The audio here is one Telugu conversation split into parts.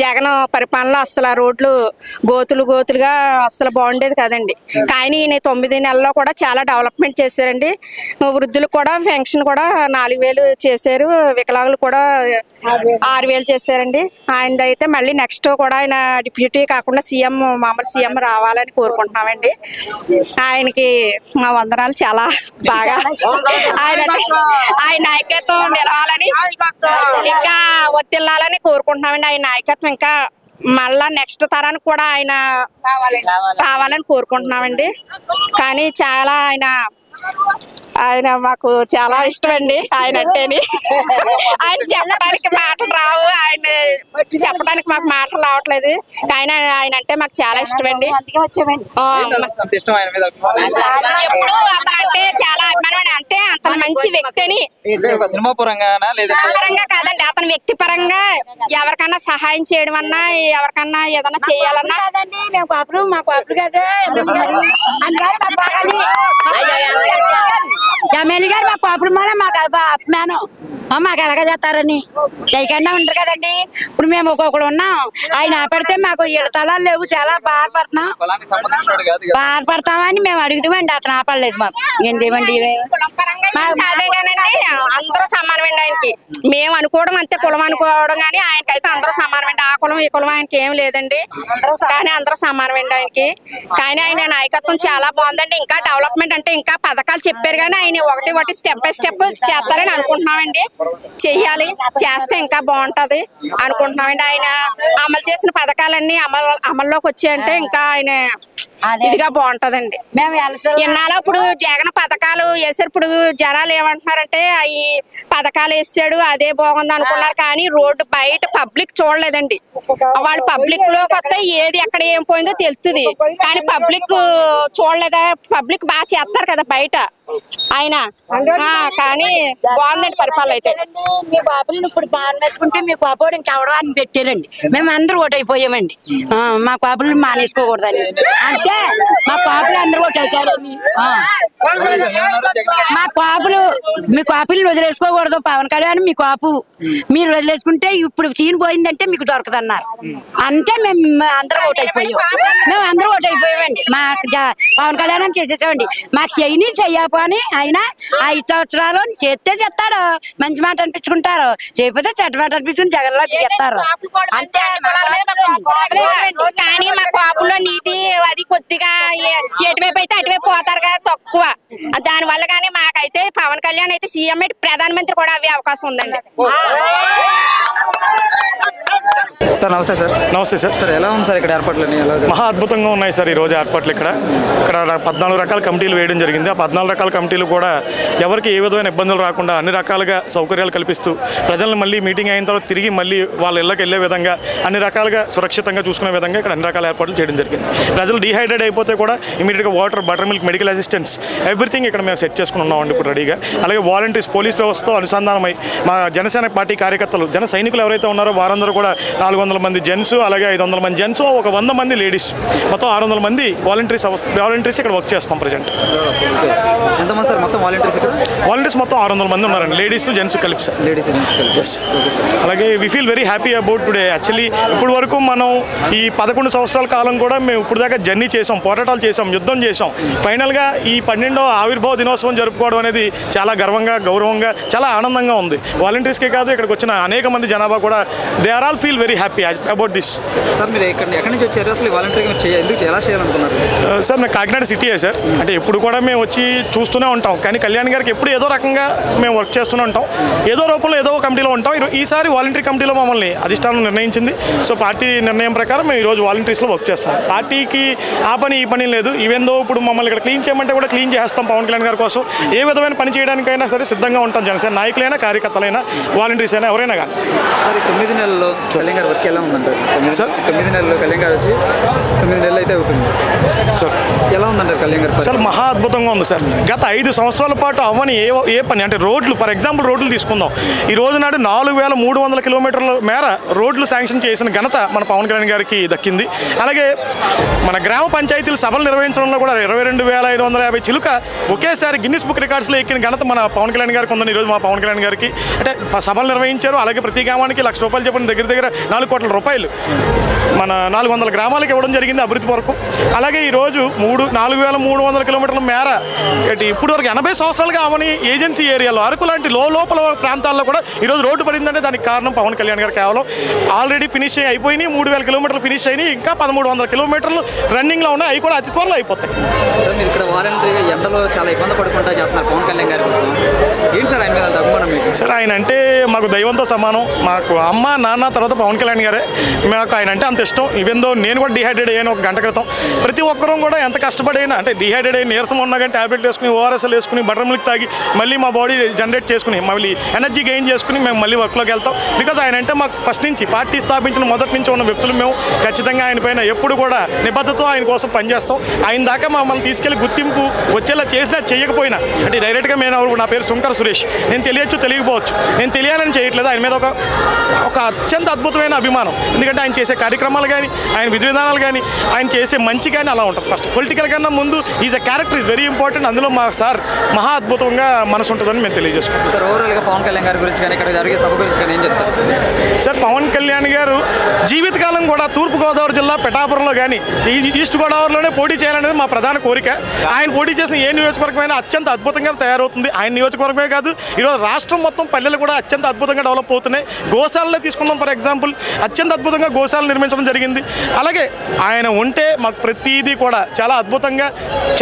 జగన్ పరిపాలనలో అసలు రోడ్లు గోతులుగా అసలు బాగుండేది కదండి. కానీ ఈయన 9 నెలల్లో కూడా చాలా డెవలప్మెంట్ చేశారండి. వృద్ధులకు కూడా పెన్షన్ కూడా 4000 చేశారు, వికలాంగులు కూడా 6000 చేశారండి. ఆయనదైతే మళ్ళీ నెక్స్ట్ కూడా ఆయన డిప్యూటీ కాకుండా సీఎం, మామూలు సీఎం రావాలని కోరుకుంటున్నామండి. ఆయనకి మా వందనాలు. చాలా బాగా ఆయన నాయకత్వం నిలవాలని ఇంకా వర్తిల్లాలని కోరుకుంటున్నామండి. ఆయన నాయకత్వం ఇంకా మళ్ళా నెక్స్ట్ తరానికి కూడా ఆయన కావాలని కోరుకుంటున్నామండి. కానీ చాలా ఆయన మాకు చాలా ఇష్టం అండి. ఆయన అంటేని ఆయన చెప్పడానికి మాటలు రావు, ఆయన చెప్పడానికి మాకు మాటలు రావట్లేదు. కానీ ఆయన అంటే మాకు చాలా ఇష్టం అండి. ఎప్పుడు అతను అంటే చాలా అభిమానం. అంటే అతను మంచి వ్యక్తి అని, సినిమా పరంగా కాదండి, అతని వ్యక్తి పరంగా ఎవరికన్నా సహాయం చేయడం అన్నా, ఎవరికన్నా ఏదన్నా చేయాలన్నా మా పాపలు కదా ఎమ్మెల్యే గారు మా పాపలు మాకు అభిమానం. మాకు ఎలాగ చేస్తారని చేయకుండా ఉంటారు కదండి. ఇప్పుడు మేము ఒక్కొక్కరు ఉన్నాం, ఆయన ఆపడితే మాకు ఇడతలాలు లేవు, చాలా బాధపడతామని మేము అడుగుతామండి. అతను ఆపడలేదు మాకు. ఏం చేయమండి, అదే కానండి, అందరూ సమానమండి ఆయనకి. మేము అనుకోవడం అంతే, కులం అనుకోవడం, కానీ ఆయనకైతే అందరూ సమానమండి. ఆ కులం ఈ కులం ఆయనకి ఏం లేదండి, కానీ అందరూ సమానమండి ఆయనకి. కానీ ఆయన నాయకత్వం చాలా బాగుందండి. ఇంకా డెవలప్మెంట్ అంటే ఇంకా పథకాలు చెప్పారు, కానీ ఆయన ఒకటి స్టెప్ బై స్టెప్ చేస్తారని అనుకుంటున్నామండి. చెయ్యాలి, చేస్తే ఇంకా బాగుంటది అనుకుంటున్నామండి. ఆయన అమలు చేసిన పథకాలన్నీ అమల్లోకి వచ్చాయంటే ఇంకా ఆయన ఇదిగా బాగుంటదండి. ఇన్నాళ్ళు ఇప్పుడు జగన్ పథకాలు వేసారు. ఇప్పుడు జనాలు ఏమంటున్నారంటే ఈ పథకాలు వేసాడు అదే బాగుంది అనుకున్నారు, కానీ రోడ్డు బయట పబ్లిక్ చూడలేదండి. వాళ్ళు పబ్లిక్ లో కొత్త ఏది ఎక్కడ ఏం పోయిందో తెలుస్తుంది, కానీ పబ్లిక్ చూడలేదా. పబ్లిక్ బాగా చేస్తారు కదా బయట ఆయన, కానీ బాగుందండి పరిపాలన అయితే. మీ బాబులను ఇప్పుడు బాగా నచ్చుకుంటే మీ పాపోడు ఇంకెవడో అని పెట్టారండి. మేము అందరూ ఓటు అయిపోయామండి. మా పాపలు మానేసుకోకూడదని అంతే. మా పాపలు అందరూ ఓటు అవుతారని. మా కాపులు, మీ కాపులను వదిలేసుకోకూడదు. పవన్ కళ్యాణ్ మీ కాపు మీరు వదిలేసుకుంటే ఇప్పుడు చీన్ పోయిందంటే మీకు దొరకదు అన్నారు. అంటే మేము అందరూ ఓటు అయిపోయాం. మేము అందరూ ఓటు అయిపోయామండి. మాకు పవన్ కళ్యాణ్ చేసేసామండి. మాకు చేయని చెయ్యపోని ఆయన 5 సంవత్సరాలు చేస్తే చేస్తాడు, మంచి మాట అనిపించుకుంటారు, చేయకపోతే చెడ్డ మాట అనిపించుకుని జగన్లో దిగేస్తారు అంతే. కానీ మా కాపులో నీతి అది కొద్దిగా ఎటువైపు అయితే అటువైపు పోతారు కదా, తక్కువ. దాని వల్ల కానీ మాకైతే పవన్ కళ్యాణ్ అయితే సీఎం అయితే ప్రధానమంత్రి కూడా అవ్వే అవకాశం ఉందండి. సార్ నమస్తే సార్. నమస్తే సార్. సార్ ఎలా ఉంది సార్ ఇక్కడ ఏర్పాట్లు? మహా అద్భుతంగా ఉన్నాయి సార్ ఈ రోజు ఏర్పాట్లు. ఇక్కడ 14 రకాల కమిటీలు వేయడం జరిగింది. ఆ 14 రకాల కమిటీలు కూడా ఎవరికి ఏ విధమైన ఇబ్బందులు రాకుండా అన్ని రకాలుగా సౌకర్యాలు కల్పిస్తూ ప్రజలను మళ్ళీ మీటింగ్ అయిన తర్వాత తిరిగి మళ్ళీ వాళ్ళ ఇళ్ళకి వెళ్ళే విధంగా అన్ని రకాలుగా సురక్షితంగా చూసుకునే విధంగా ఇక్కడ అన్ని రకాల ఏర్పాట్లు చేయడం జరిగింది. ప్రజలు డీహైడ్రేట్ అయిపోతే కూడా ఇమీడియట్గా water, butter milk, medical assistance everything ఇక్కడ మేము సెట్ చేసుకుని ఉన్నామండి ఇప్పుడు రెడీగా. అలాగే వాలంటీర్స్, పోలీస్ వ్యవస్థతో అనుసంధానమై మా జనసేన పార్టీ కార్యకర్తలు, జన సైనికులు ఎవరైతే ఉన్నారో వారందరూ కూడా 400 మంది జెంట్స్, అలాగే 500 మంది జెంట్స్, ఒక 100 మంది లేడీస్, మొత్తం 600 మంది వాలంటీర్స్ ఇక్కడ వర్క్ చేస్తాం ప్రజెంట్. ఎంతమంది సార్ మొత్తం వాలంటీర్స్? వాలంటీర్స్ మొత్తం 600 మంది ఉన్నారండి, లేడీస్ జెంట్స్ కలిపి సార్. అలాగే we feel very happy about today. Actually ఇప్పుడు వరకు మనం ఈ 11 సంవత్సరాల కాలం కూడా మేము ఇప్పుడు దాకా జర్నీ చేసాం, పోరాటాలు చేసాం, యుద్ధం చేసాం. ఫైనల్గా ఈ 12వ ఆవిర్భావ దినోత్సవం జరుపుకోవడం అనేది చాలా గర్వంగా, గౌరవంగా, చాలా ఆనందంగా ఉంది. వాలంటీర్స్కే కాదు, ఇక్కడికి వచ్చిన అనేక మంది జనాభా కూడా they are all feel very happy about this. Sir మీరు ఎక్కడి నుంచి వచ్చారు? అసలు వాలంటీర్ ఎందుకు ఎలా చేయాలనుకున్నారు? సార్ మేము కాకినాడ సిటీయే సార్. అంటే ఎప్పుడు కూడా మేము వచ్చి చూస్తూనే ఉంటాం, కానీ కళ్యాణ్ గారికి ఎప్పుడు ఏదో రకంగా మేము వర్క్ చేస్తూనే ఉంటాం, ఏదో రూపంలో ఏదో కమిటీలో ఉంటాం. ఈసారి వాలంటీర్ కమిటీలో మమ్మల్ని అధిష్టానం నిర్ణయించింది. సో పార్టీ నిర్ణయం ప్రకారం మేము ఈరోజు వాలంటీర్స్లో వర్క్ చేస్తాం. పార్టీకి ఆ పని ఈ పని లేదు. ఈవెన్ దో ఇప్పుడు మమ్మల్ని ఇక్కడ క్లీన్ చేయమంటే కూడా క్లీన్ చేస్తాం. పవన్ కళ్యాణ్ గారి కోసం ఏ విధమైన పని చేయడానికైనా సరే సిద్ధంగా ఉంటాం. జనసేన నాయకులైనా, కార్యకర్తలైనా, వాలంటీర్స్ అయినా, ఎవరైనా కానీ. సార్ 9 నెలల్లో కళ్యాణ్ గారి వర్క్ ఎలా ఉందంటారు? సార్ 9 నెలల్లో కళ్యాణ్ గారు వచ్చి 9 నెలలు అయితే అవుతుంది సార్, ఎలా ఉందంటారు కళ్యాణ్ గారు? సార్ మహా అద్భుతంగా ఉంది సార్. గత 5 సంవత్సరాల పాటు అవ్వని ఏ పని అంటే రోడ్లు, ఫర్ ఎగ్జాంపుల్ రోడ్లు తీసుకుందాం. ఈ రోజు నాడు 4300 కిలోమీటర్ల మేర రోడ్లు శాంక్షన్ చేసిన ఘనత మన పవన్ కళ్యాణ్ గారికి దక్కింది. అలాగే మన గ్రామ పంచాయతీలు సభలు నిర్వహించడంలో కూడా 22,550 చిలుక ఒకేసారి గిన్నిస్ బుక్ రికార్డ్స్లో ఎక్కిన ఘనత మన పవన్ కళ్యాణ్ గారికి ఉందని ఈరోజు మా పవన్ కళ్యాణ్ గారికి. అంటే సభలు నిర్వహించారు. అలాగే ప్రతి గ్రామానికి ₹1,00,000 చెప్పిన దగ్గర 4 కోట్ల రూపాయలు మన 400 గ్రామాలకు ఇవ్వడం జరిగింది అభివృద్ధి వరకు. అలాగే ఈరోజు 4,300 కిలోమీటర్ల మేర ఇప్పుడు వరకు 80 సంవత్సరాలుగా అవని ఏజెన్సీ ఏరియాలో అరకు లాంటి లోపల ప్రాంతాల్లో కూడా ఈరోజు రోడ్డు పడిందంటే దానికి కారణం పవన్ కళ్యాణ్ గారు. కేవలం ఆల్రెడీ ఫినిష్ అయిపోయినాయి, 3,000 కిలోమీటర్లు ఫినిష్ అయినాయి, ఇంకా 1,300 కిలోమీటర్లు రన్నింగ్లో ఉన్నాయి, అవి కూడా అతి త్వరలో అయిపోతాయి. సార్ మీరు ఇక్కడ వాలంటీర్గా ఎండలో చాలా ఇబ్బంది పడుకుంటా చేస్తున్నారు పవన్ కళ్యాణ్ గారి కోసం, ఏంటి సార్ ఆయన మీద అంత అభిమానం మీకు? సార్ ఆయన అంటే మాకు దైవంతో సమానం. మాకు అమ్మ నాన్న తర్వాత పవన్ కళ్యాణ్ గారే. మాకు ఆయన అంటే అంత ఇష్టం. ఈవెన్ దో నేను కూడా డిహైడ్రేట్ అయ్యాను ఒక గంట క్రితం. ప్రతి ఒక్కరూ కూడా ఎంత కష్టపడైనా అంటే డిహైడ్రేట్ అయ్యి నీరసం ఉన్నా కానీ ట్యాబ్లెట్లు వేసుకుని ఓఆర్ఎస్ఎల్ వేసుకుని బటర్ మిల్క్ తాగి మళ్ళీ మా బాడీ జనరేట్ చేసుకుని మళ్ళీ ఎనర్జీ గెయిన్ చేసుకుని మేము మళ్ళీ వర్క్లోకి వెళ్తాం. బికాజ్ ఆయన అంటే మాకు ఫస్ట్ నుంచి పార్టీ స్థాపించిన మొదటి నుంచి ఉన్న వ్యక్తులు మేము. ఖచ్చితంగా ఆయన పైన ఎప్పుడు కూడా నిబద్ధతతో ఆయన కోసం పనిచేస్తాం. ఆయన దాకా మమ్మల్ని తీసుకెళ్లి గుర్తింపు వచ్చేలా చేసినా చేయకపోయినా అంటే డైరెక్ట్గా నా పేరు శుంకర సురేష్, నేను తెలియచ్చు తెలియకపోవచ్చు, నేను తెలియాలని చేయట్లేదు. ఆయన మీద ఒక అత్యంత అద్భుతమైన అభిమానం. ఎందుకంటే ఆయన చేసే కార్యక్రమాలు కానీ ఆయన విధి విధానాలు కానీ ఆయన చేసే మంచి కానీ అలా ఉంటుంది. ఫస్ట్ పొలిటికల్ కన్నా ముందు is a character is very important. అందులో మా సార్ మహా అద్భుతంగా మనసు ఉంటుందని మేము తెలియజేసుకుంటాం. సార్ ఓవరాల్గా పవన్ కళ్యాణ్ గారి గురించి కానీ ఇక్కడ జరిగే సభ గురించి కానీ ఏం చెప్తారు? సార్ పవన్ కళ్యాణ్ గారు జీవితకాలం కూడా తూర్పుగోదావరి జిల్లా పిఠాపురంలో కానీ ఈస్ట్ గోదావరిలోనే పోటీ చేయాలనేది మా ప్రధాన కోరిక. ఆయన పోటీ చేసిన ఏ నియోజకవర్గమైనా అత్యంత అద్భుతంగా తయారవుతుంది. ఆయన నియోజకవర్గమే కాదు, ఈరోజు రాష్ట్రం మొత్తం పల్లెలు కూడా అత్యంత అద్భుతంగా డెవలప్ అవుతున్నాయి. గోశాలలో తీసుకున్నాం ఫర్ ఎగ్జాంపుల్, అత్యంత అద్భుతంగా గోశాలను నిర్మించడం జరిగింది. అలాగే ఆయన ఉంటే మాకు ప్రతిదీ కూడా చాలా అద్భుతంగా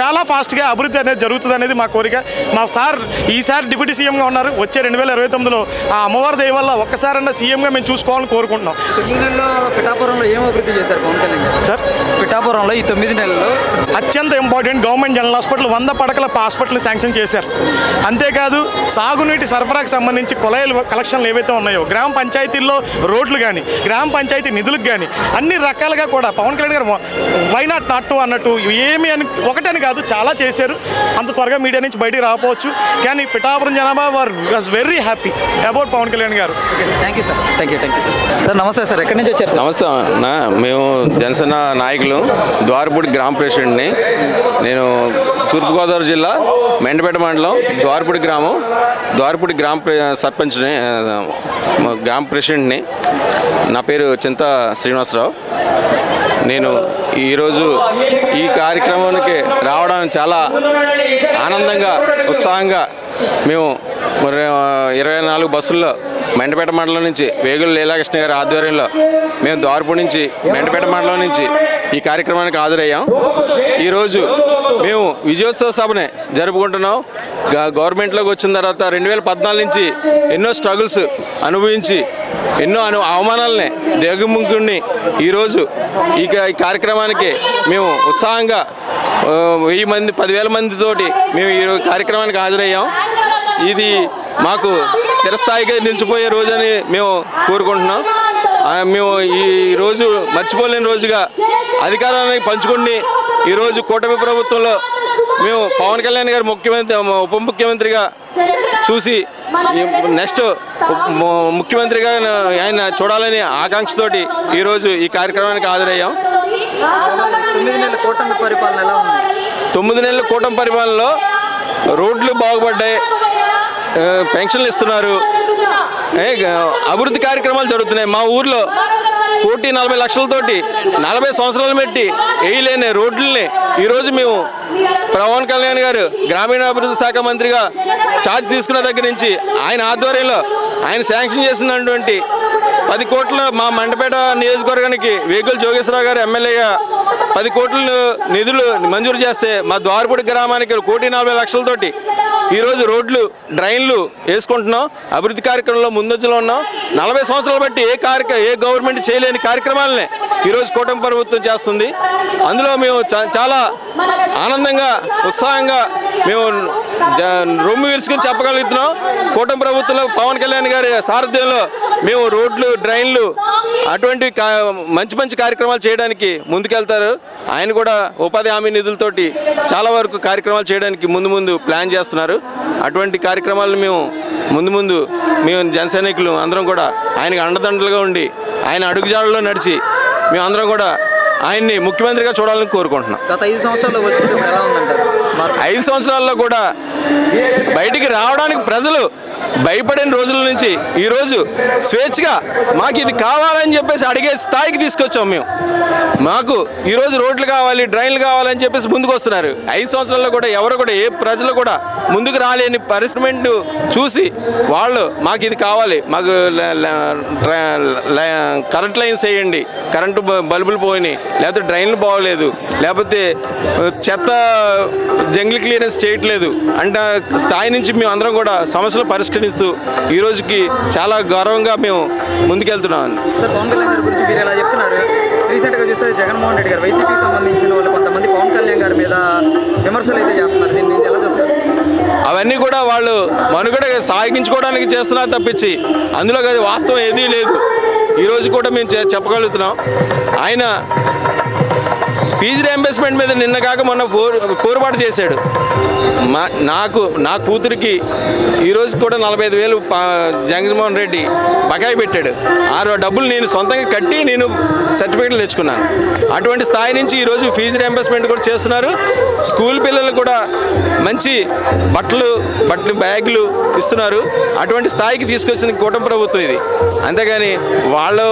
చాలా ఫాస్ట్గా అభివృద్ధి అనేది జరుగుతుంది అనేది మా కోరిక. మా సార్ ఈసారి డిప్యూటీ సీఎంగా ఉన్నారు. వచ్చే 2029లో ఆ అమ్మవారి దయ వల్ల ఒక్కసారన్నా సీఎంగా మేము చూసుకోవాలని కోరుకుంటున్నాం. 9 నెలల్లో పిఠాపురంలో ఏం అభివృద్ధి చేశారు పవన్ కళ్యాణ్ గారు? సార్ పిఠాపురంలో ఈ 9 నెలల్లో అత్యంత ఇంపార్టెంట్ గవర్నమెంట్ జనరల్ హాస్పిటల్ 100 పడకల హాస్పిటల్ శాంక్షన్ చేశారు. అంతేకాదు సాగునీటి సరఫరాకు సంబంధించి కుళాయిల కలెక్షన్లు ఏవైతే ఉన్నాయో గ్రామ పంచాయతీల్లో రోడ్లు కానీ గ్రామ పంచాయతీ నిధులకు కానీ అన్ని రకాలుగా కూడా పవన్ కళ్యాణ్ గారు వై నాట్ టు అన్నట్టు ఏమి అని ఒకటని కాదు చాలా చేశారు. అంత త్వరగా మీడియా నుంచి బయటికి రాకపోవచ్చు, కానీ పిఠాపురం జనాభా was very happy about Pavan Kalyan గారు. Thank you sir. Thank you sir. నమస్తే సార్, ఎక్కడి నుంచి వచ్చారు? నమస్తే అన్న, మేము జనసేన నాయకులు ద్వారపూడి గ్రామ ప్రెసిడెంట్ని. నేను తూర్పుగోదావరి జిల్లా మెండపేట మండలం ద్వారపూడి గ్రామ సర్పంచ్ని, గ్రామ ప్రెసిడెంట్ని. నా పేరు చింత శ్రీనివాసరావు. నేను ఈరోజు ఈ కార్యక్రమానికి రావడం చాలా ఆనందంగా ఉత్సాహంగా మేము 24 బస్సుల్లో మెండపేట మండలం నుంచి వేగుల లీలాకృష్ణ గారి ఆధ్వర్యంలో మేము ద్వారపూడి నుంచి మెండపేట మండలం నుంచి ఈ కార్యక్రమానికి హాజరయ్యాం. ఈరోజు మేము విజయోత్సవ సభని జరుపుకుంటున్నాం. గవర్నమెంట్లోకి వచ్చిన తర్వాత 2014 నుంచి ఎన్నో స్ట్రగుల్స్ అనుభవించి ఎన్నో అవమానాలని దిగముంగుని ఈరోజు ఈ కార్యక్రమానికి మేము ఉత్సాహంగా 1000 మంది 10,000 మందితోటి మేము ఈ కార్యక్రమానికి హాజరయ్యాం. ఇది మాకు చిరస్థాయిగా నిలిచిపోయే రోజని మేము కోరుకుంటున్నాం. మేము ఈ రోజు మర్చిపోలేని రోజుగా అధికారాన్ని పంచుకుని ఈరోజు కూటమి ప్రభుత్వంలో మేము పవన్ కళ్యాణ్ గారు ఉప ముఖ్యమంత్రిగా చూసి నెక్స్ట్ ముఖ్యమంత్రిగా ఆయన చూడాలని ఆకాంక్షతోటి ఈరోజు ఈ కార్యక్రమానికి హాజరయ్యాం. 9 నెలల కూటమి పరిపాలన ఎలా ఉంది? 9 నెలల కూటమి పరిపాలనలో రోడ్లు బాగుపడ్డాయి, పెన్షన్లు ఇస్తున్నారు, అభివృద్ధి కార్యక్రమాలు జరుగుతున్నాయి. మా ఊర్లో 1,40,00,000తోటి 40 సంవత్సరాలు పెట్టి వేయలేని రోడ్లని ఈరోజు మేము పవన్ కళ్యాణ్ గారు గ్రామీణాభివృద్ధి శాఖ మంత్రిగా ఛార్జ్ తీసుకున్న దగ్గర నుంచి ఆయన ఆధ్వర్యంలో ఆయన శాంక్షన్ చేసినటువంటి 10 కోట్ల మా మండపేట నియోజకవర్గానికి వేగుల జోగేశ్వరరావు గారు ఎమ్మెల్యేగా 10 కోట్ల నిధులు మంజూరు చేస్తే మా ద్వారపూడి గ్రామానికి 1,40,00,000తోటి ఈరోజు రోడ్లు డ్రైన్లు వేసుకుంటున్నాం. అభివృద్ధి కార్యక్రమంలో ముందంజలో ఉన్నాం. 40 సంవత్సరాలు బట్టి ఏ గవర్నమెంట్ చేయలేని కార్యక్రమాలనే ఈరోజు కూటమి ప్రభుత్వం చేస్తుంది. అందులో మేము చాలా ఆనందంగా ఉత్సాహంగా మేము రొమ్ము విరుచుకుని చెప్పగలుగుతున్నాం. కూటమి ప్రభుత్వంలో పవన్ కళ్యాణ్ గారి సారథ్యంలో మేము రోడ్లు డ్రైన్లు అటువంటి మంచి కార్యక్రమాలు చేయడానికి ముందుకెళ్తారు. ఆయన కూడా ఉపాధి హామీ నిధులతోటి చాలా వరకు కార్యక్రమాలు చేయడానికి ముందు ప్లాన్ చేస్తున్నారు. అటువంటి కార్యక్రమాలను మేము జనసైనికులు అందరం కూడా ఆయనకు అండదండలుగా ఉండి ఆయన అడుగుజాడల్లో నడిచి మేమందరం కూడా ఆయన్ని ముఖ్యమంత్రిగా చూడాలని కోరుకుంటున్నాం. గత 5 సంవత్సరాల్లో వచ్చినప్పుడు ఎలా ఉందంటారు? 5 సంవత్సరాల్లో కూడా బయటికి రావడానికి ప్రజలు భయపడిన రోజుల నుంచి ఈరోజు స్వేచ్ఛగా మాకు ఇది కావాలని చెప్పేసి అడిగే స్థాయికి తీసుకొచ్చాం మేము. మాకు ఈరోజు రోడ్లు కావాలి, డ్రైన్లు కావాలని చెప్పేసి ముందుకు వస్తున్నారు. 5 సంవత్సరాల్లో కూడా ఎవరు కూడా ఏ ప్రజలు కూడా ముందుకు రాలేని పరిస్థితి చూసి వాళ్ళు మాకు ఇది కావాలి, మాకు కరెంట్ లైన్స్ వేయండి, కరెంటు బల్బులు పోయినాయి, లేకపోతే డ్రైన్లు బాగోలేదు, లేకపోతే చెత్త జంగిల్ క్లియరెన్స్ చేయట్లేదు అంటే స్థాయి నుంచి మేము అందరం కూడా సమస్యలు పరిష్కరిస్తూ ఈ రోజుకి చాలా గౌరవంగా మేము ముందుకెళ్తున్నాం. సార్, పవన్ కళ్యాణ్ గారి గురించి మీరు ఎలా చెప్తున్నారు? రీసెంట్గా చూస్తే జగన్మోహన్ రెడ్డి గారు వైసీపీకి సంబంధించిన వాళ్ళు కొంతమంది పవన్ కళ్యాణ్ గారి మీద విమర్శలు అయితే చేస్తున్నారు. దీన్ని ఎలా చూస్తారు? అవన్నీ కూడా వాళ్ళు మనుగడ సాగించుకోవడానికి చేస్తున్నారు తప్పించి అందులో అది వాస్తవం ఏదీ లేదు. ఈరోజు కూడా మేము చెప్పగలుగుతున్నాం. ఆయన ఫీజు రీయింబర్స్మెంట్ మీద నిన్న కాక మొన్న పోరుబాటు చేశాడు. నా కూతురికి ఈరోజు కూడా 45,000 జగన్మోహన్ రెడ్డి బకాయి పెట్టాడు. ఆ డబ్బులు నేను సొంతంగా కట్టి నేను సర్టిఫికేట్లు తెచ్చుకున్నాను. అటువంటి స్థాయి నుంచి ఈరోజు ఫీజు రీయింబర్స్మెంట్ కూడా చేస్తున్నారు. స్కూల్ పిల్లలు కూడా మంచి బట్టలు బ్యాగులు ఇస్తున్నారు. అటువంటి స్థాయికి తీసుకొచ్చిన కూటమి ప్రభుత్వం ఇది. అంతేగాని వాళ్ళు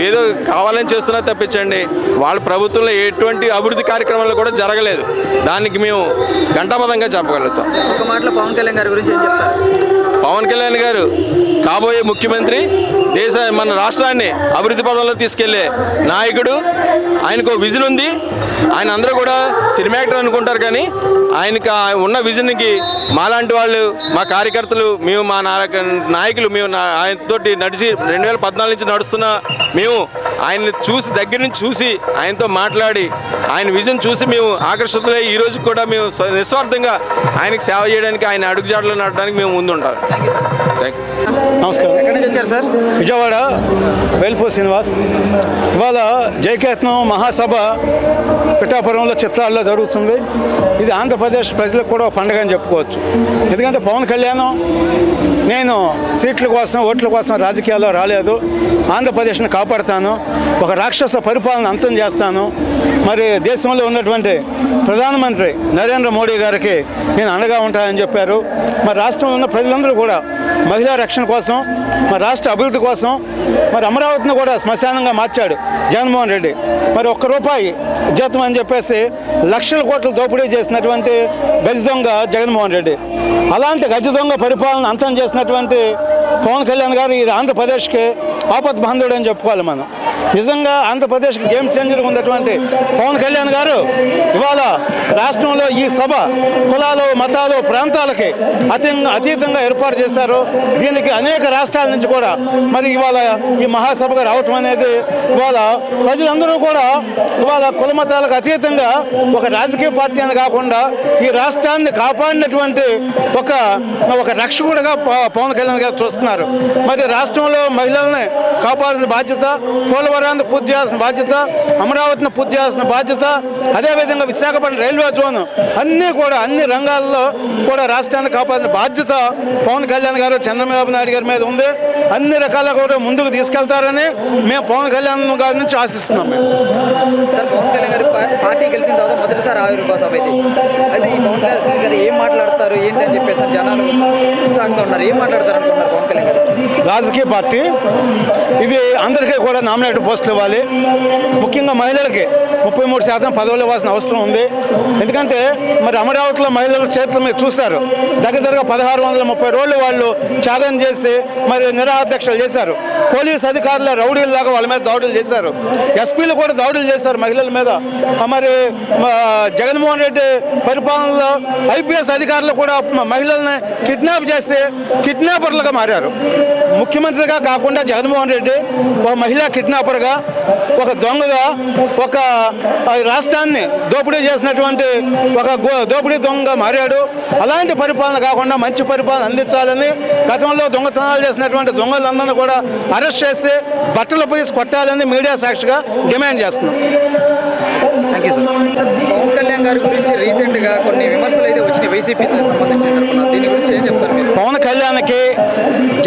ఏదో కావాలని చేస్తున్నా తప్పించండి, వాళ్ళ ప్రభుత్వంలో ఎటువంటి అభివృద్ధి కార్యక్రమాలు కూడా జరగలేదు. దానికి మేము ఘంటాపథంగా చెప్పగలుగుతాం. ఒక మాటలో పవన్ కళ్యాణ్ గారి గురించి ఏం చెప్తారు? పవన్ కళ్యాణ్ గారు కాబోయే ముఖ్యమంత్రి, మన రాష్ట్రాన్ని అభివృద్ధి పదంలో తీసుకెళ్లే నాయకుడు. ఆయనకు విజన్ ఉంది. ఆయన అందరూ కూడా సినిమా యాక్టర్ అనుకుంటారు, కానీ ఆయనకి ఉన్న విజన్కి మాలాంటి వాళ్ళు, మా కార్యకర్తలు, మేము మా నాయకులు మేము ఆయనతోటి నడిచి 2014 నుంచి నడుస్తున్న మేము ఆయన్ని చూసి దగ్గర నుంచి చూసి ఆయనతో మాట్లాడి ఆయన విజన్ చూసి మేము ఆకర్షితులై ఈరోజు కూడా మేము నిస్వార్థంగా ఆయనకు సేవ చేయడానికి, ఆయన అడుగుజాడలో నడడానికి మేము ముందుంటాం. నమస్కారం. ఎక్కడి నుంచి వచ్చారు సార్? విజయవాడ వేల్పూర్ శ్రీనివాస్. ఇవాళ జయకేతనం మహాసభ పిఠాపురంలో చిత్రాల్లో జరుగుతుంది. ఇది ఆంధ్రప్రదేశ్ ప్రజలకు కూడా పండుగ అని చెప్పుకోవచ్చు. ఎందుకంటే పవన్ కళ్యాణ్ నేను సీట్ల కోసం ఓట్ల కోసం రాజకీయాల్లో రాలేదు, ఆంధ్రప్రదేశ్ని కాపాడుతాను, ఒక రాక్షస పరిపాలన అంతం చేస్తాను, మరి దేశంలో ఉన్నటువంటి ప్రధానమంత్రి నరేంద్ర మోడీ గారికి నేను అండగా ఉంటానని చెప్పారు. మరి రాష్ట్రంలో ఉన్న ప్రజలందరూ కూడా మహిళా రక్షణ కోసం, మరి రాష్ట్ర అభివృద్ధి కోసం, మరి అమరావతిని కూడా శ్మశానంగా మార్చాడు జగన్మోహన్ రెడ్డి. మరి ₹1 జీతం అని చెప్పేసి లక్షల కోట్లు దోపిడీ చేసినటువంటి గజ దొంగ జగన్మోహన్ రెడ్డి. అలాంటి గజ దొంగ పరిపాలన అంతం చేసినటువంటి పవన్ కళ్యాణ్ గారు ఈ ఆంధ్రప్రదేశ్కి ఆపద్బాంధవుడు అని చెప్పుకోవాలి మనం. నిజంగా ఆంధ్రప్రదేశ్కి గేమ్ చేంజర్ ఉన్నటువంటి పవన్ కళ్యాణ్ గారు ఇవాళ రాష్ట్రంలో ఈ సభ కులాలు, మతాలు, ప్రాంతాలకి అతీతంగా ఏర్పాటు చేశారు. దీనికి అనేక రాష్ట్రాల నుంచి కూడా మరి ఇవాళ ఈ మహాసభగా రావటం అనేది ఇవాళ ప్రజలందరూ కూడా ఇవాళ కుల మతాలకు అతీతంగా ఒక రాజకీయ పార్టీ అని కాకుండా ఈ రాష్ట్రాన్ని కాపాడినటువంటి ఒక రక్షకుడిగా పవన్ కళ్యాణ్ గారు చూస్తున్నారు. మరి రాష్ట్రంలో మహిళల్ని కాపాడాల్సిన బాధ్యత, పోలవరాన్ని పూర్తి చేయాల్సిన బాధ్యత, అమరావతిని పూర్తి చేయాల్సిన బాధ్యత, అదేవిధంగా విశాఖపట్నం రైల్వే జోన్ అన్ని రంగాల్లో కూడా రాష్ట్రాన్ని కాపాడిన బాధ్యత పవన్ కళ్యాణ్ గారు, చంద్రబాబు నాయుడు గారి మీద ఉంది. అన్ని రకాలుగా కూడా ముందుకు తీసుకెళ్తారని మేము పవన్ కళ్యాణ్ గారి నుంచి ఆశిస్తున్నాం. సార్, పవన్ కళ్యాణ్ గారు పార్టీ గెలిచిన తర్వాత మొదటిసారి ఆవిర్భావ సభ అయితే ఈ పవన్ కళ్యాణ్ గారు ఏం మాట్లాడతారు ఏంటి అని చెప్పేసి జనాలు ఉత్సాహంగా ఉన్నారు. ఏం మాట్లాడతారు అనుకుంటున్నారు పవన్ కళ్యాణ్ గారు? రాజకీయ పార్టీ ఇది, అందరికీ కూడా నామినేటెడ్ పోస్టులు ఇవ్వాలి. ముఖ్యంగా మహిళలకి 33% పదవులు ఇవ్వాల్సిన అవసరం ఉంది. ఎందుకంటే మరి అమరావతిలో మహిళల చేతులు మీరు చూశారు. దగ్గరగా 1630 రోజులు వాళ్ళు త్యాగం చేసి మరి నిరాధ్యక్షలు చేశారు. పోలీస్ అధికారులు రౌడీల్లాగా వాళ్ళ మీద దాడులు చేశారు. ఎస్పీలు కూడా దాడులు చేశారు మహిళల మీద. మరి జగన్మోహన్ రెడ్డి పరిపాలనలో ఐపీఎస్ అధికారులు కూడా మహిళల్ని కిడ్నాప్ చేసి కిడ్నాపర్లుగా మారారు. ముఖ్యమంత్రిగా కాకుండా జగన్మోహన్ రెడ్డి ఒక మహిళా కిడ్నాపర్గా, ఒక దొంగగా, ఒక రాష్ట్రాన్ని దోపిడీ చేసినటువంటి ఒక దోపిడీ దొంగగా మారాడు. అలాంటి పరిపాలన కాకుండా మంచి పరిపాలన అందించాలని గతంలో దొంగతనాలు చేసినటువంటి దొంగలందరినీ కూడా అరెస్ట్ చేసి బట్టలు పోయి కొట్టాలని మీడియా సాక్షిగా డిమాండ్ చేస్తున్నాం. Thank you sir. Sir, Pawan Kalyan గారి గురించి రీసెంట్గా కొన్ని విమర్శలు అయితే వచ్చినాయి వైసీపీకి సంబంధించి. దీని గురించి ఏం చెప్తారు మీరు? పవన్ కళ్యాణ్కి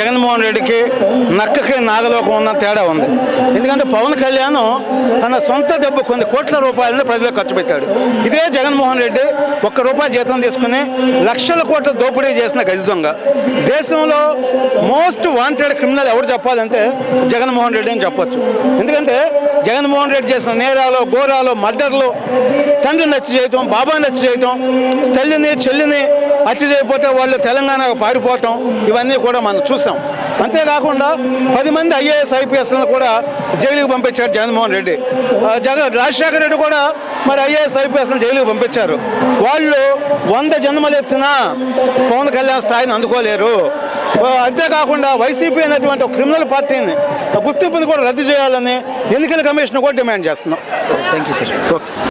జగన్మోహన్ రెడ్డికి నక్కకి నాగలోకం ఉన్న తేడా ఉంది. ఎందుకంటే పవన్ కళ్యాణ్ తన సొంత డబ్బు కొన్ని కోట్ల రూపాయలని ప్రజలకు ఖర్చు పెట్టాడు. ఇదే జగన్మోహన్ రెడ్డి ₹1 జీతం తీసుకుని లక్షల కోట్ల దోపిడీ చేసిన గజ దొంగ. దేశంలో మోస్ట్ వాంటెడ్ క్రిమినల్ ఎవరు చెప్పాలంటే జగన్మోహన్ రెడ్డి అని చెప్పొచ్చు. ఎందుకంటే జగన్మోహన్ రెడ్డి చేసిన నేరాలు, ఘోరాలు, మర్డర్లు, తండ్రిని హత్య చేయటం, బాబాని హత్య చేయటం, తల్లిని చెల్లిని హత్య చేయకపోతే వాళ్ళు తెలంగాణకు పారిపోవటం, ఇవన్నీ కూడా మనం చూసాం. అంతేకాకుండా 10 మంది IAS IPSలను కూడా జైలుకి పంపించాడు జగన్మోహన్ రెడ్డి. రాజశేఖర రెడ్డి కూడా మరి IAS IPSలను జైలుకి పంపించారు. వాళ్ళు 100 జన్మలు ఎత్తినా పవన్ కళ్యాణ్ స్థాయిని అందుకోలేరు. అంతేకాకుండా వైసీపీ అనేటువంటి క్రిమినల్ పార్టీని గుర్తింపుని కూడా రద్దు చేయాలని ఎన్నికల కమిషన్ కూడా డిమాండ్ చేస్తున్నాం. Thank you sir. ఓకే.